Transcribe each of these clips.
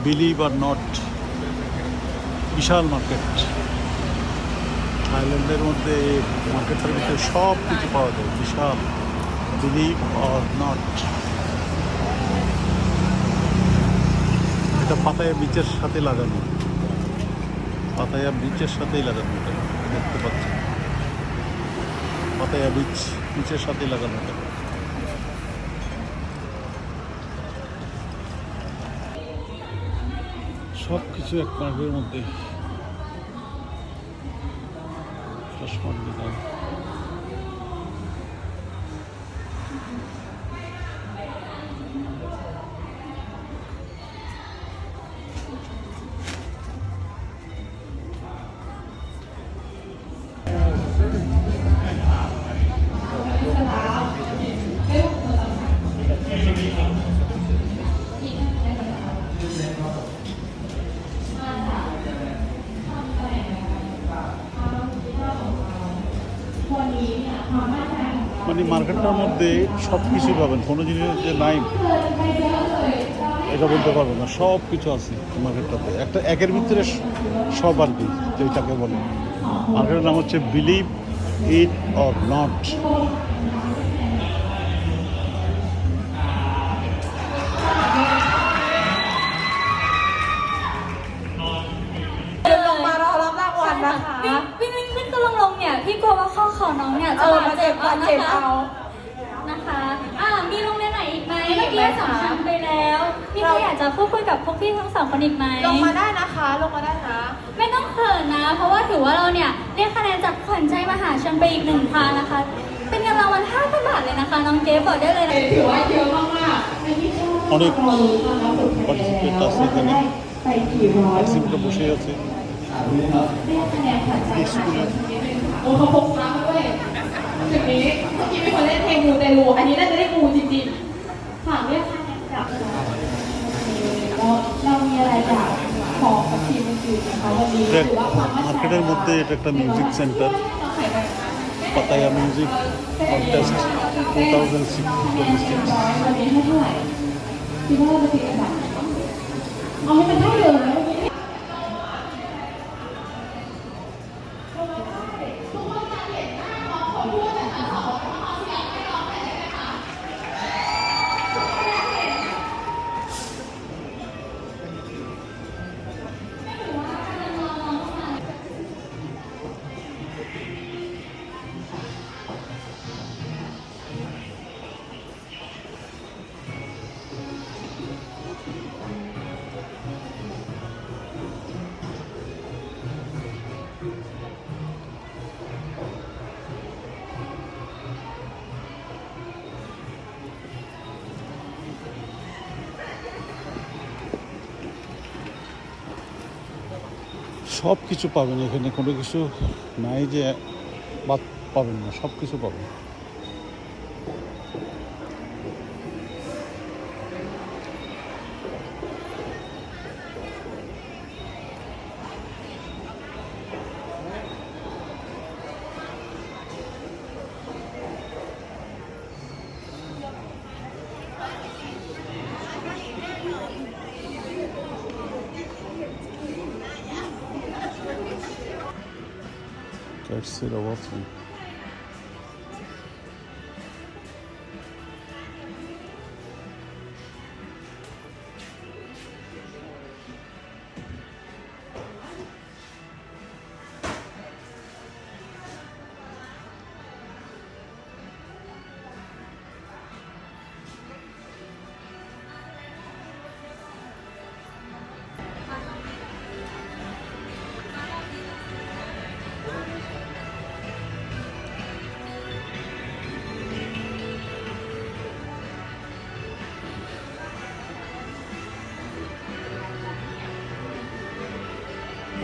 Believe or not, বিশাল market. থাইল্যান্ডের মধ্যে মার্কেটের ভিতরে সব কিছু পাওয়া যায়, বিশাল। Believe or not. এটা পাতায়া বিচের সাথে লাগানো, পাতায়া বিচের সাথেই লাগানো। এটা দেখতে পাচ্ছি, পাতায়া বিচের সাথেই লাগানো। এটা সব কিছু এক মার্কেটের মধ্যে। চশমার দোকান, মানে মার্কেটটার মধ্যে সব কিছুই পাবেন, কোনো জিনিস যে নাই এটা বলতে পারবো না, সব কিছু আছে মার্কেটটাতে। একটা একের ভিতরে সব আর কি, যেটাকে বলে। মার্কেটের নাম হচ্ছে বিলিভ ইট অর নট।ลงมารอรับรางวัลนะคะ วิ่งขึ้นก็ลงเนี่ยพี่กลัวว่าข้อเข่าน้องเนี่ยจะบาดเจ็บเอานะคะมีโรงเรียนไหนอีกไหมเมื่อกี้2 ชั้นไปแล้วพี่ก็อยากจะพูดคุยกับพวกพี่ทั้ง2 คนอีกไหม ลงมาได้นะคะลงมาได้นะ ไม่ต้องเขินนะ เพราะว่าถือว่าเราเนี่ยได้คะแนนจากขวัญใจมหาชนไปอีก1 พานะคะ เป็นเงินรางวัล5,000 บาทเลยนะคะน้องเกฟบอกได้เลยนะ ถือว่าเยอะมากๆไม่ที่ชอบ অনেক পার্টিসিপেট আছে এখানে,ไปกี่ร้อย পার্টিসিপেটরা বসে আছে স্কুলে।โอ้เขาพกพระมาด้วยจุดนี้เมื่อกี้มีคนเล่นเพลงมูเตลูอันนี้น่าจะได้มูจริงๆฝากเรียกคะแนนกลับเรามีอะไรอยากบอกกับทีมอื่นๆนะคะวันนี้หรือว่าความมั่นใจ মার্কেটের মধ্যে এটা একটা music centre, Pattaya music contest 2026। วันนี้ให้เท่าไหร่คิดว่าเราจะติดอันดับเอาให้มันได้เลย সব কিছু পাবেন এখানে, কোনো কিছু নাই যে বাদ পাবেন না, সব কিছু পাবেন। ক্যাটসের অভাব নেই।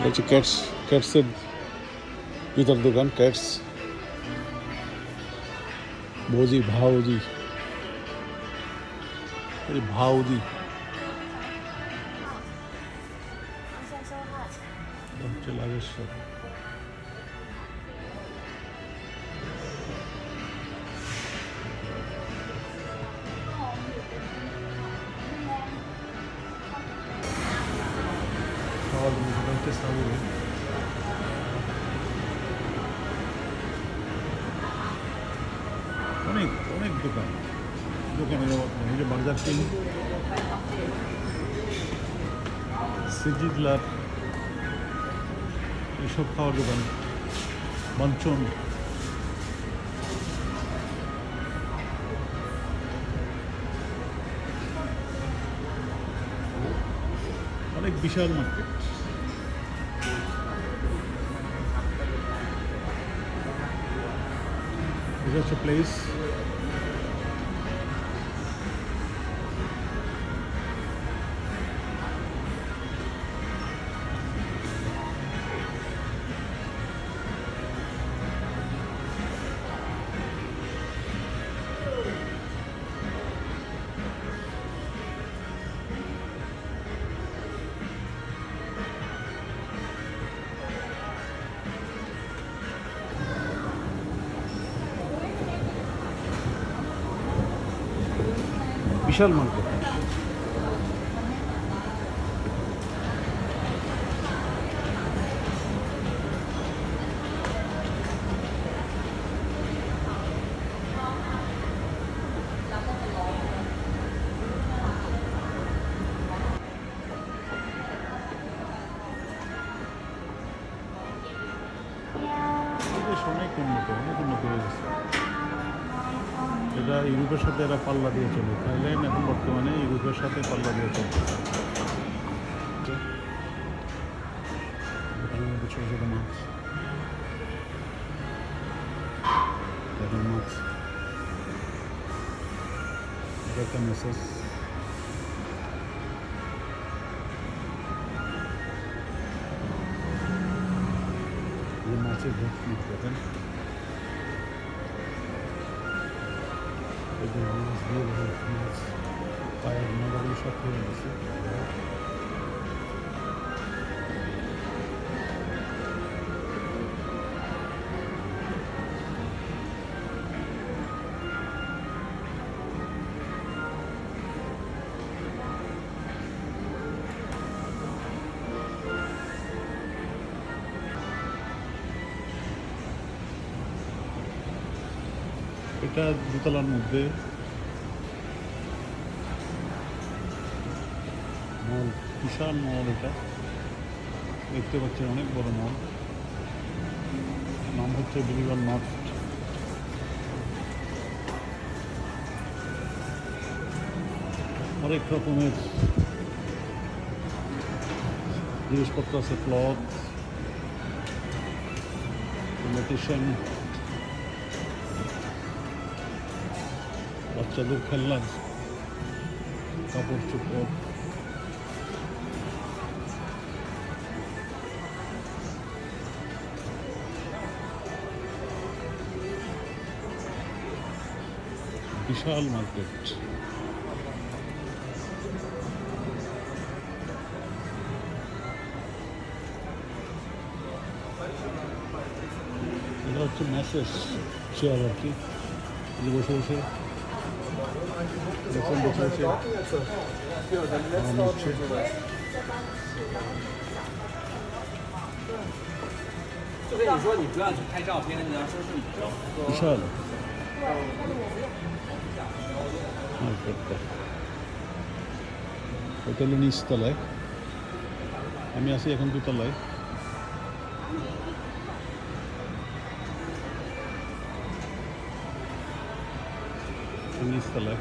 হচ্ছে ক্যাটসের জুতার দোকান, ক্যাটস ভৌজি ভাউজি, ভাউজি হচ্ছে লাগেশ্বর। খাওয়ার জিনিস, এটা হচ্ছে সাবুরে। অনেক অনেক দোকান, দোকানের অভাব নেই। এই যে বার্গার কিং, সিজিদলার, এইসব খাওয়ার দোকান, বাঞ্চন, অনেক বিশাল মার্কেট। এটা হচ্ছে প্লেস। বিশাল মার্কেট। দেশ অনেক উন্নত, অনেক উন্নত হয়ে গেছে। এটা ইউরোপের সাথে এরা পাল্লা দিয়ে চলে। থাইল্যান্ড এখন বর্তমানে ইউরোপের সাথে পাল্লা দিয়ে চলে। দোকানের মধ্যে ছোটো ছোটো মাছ, দেখেন মাছ, এটা একটা মেসেজ। মাছের ভর্তি দেখেন, মাছ দিয়ে মাছ পায়ের নগাগুলো সব খেয়ে গেছে। এটা দোতলার মধ্যে মল, বিশাল মল। এটা দেখতে পাচ্ছেন অনেক বড় মল। নাম হচ্ছে বিলিভ অর নট। অনেক রকমের জিনিসপত্র আছে, ক্লথ, ইমিটেশন, বাচ্চাদের খেলনা, কাপড় চোপড়, বিশাল মার্কেট। এটা হচ্ছে মেসেজ চেয়ার আর কি, বসে বসে দেখুন, বসে বসে হচ্ছে।就跟你说，你不要去拍照片，你要说是你的。 বিশাল মার্কেটটা। এটা হলো নিচতলায়, আমি আছি এখন দোতলায়। নিচতলায়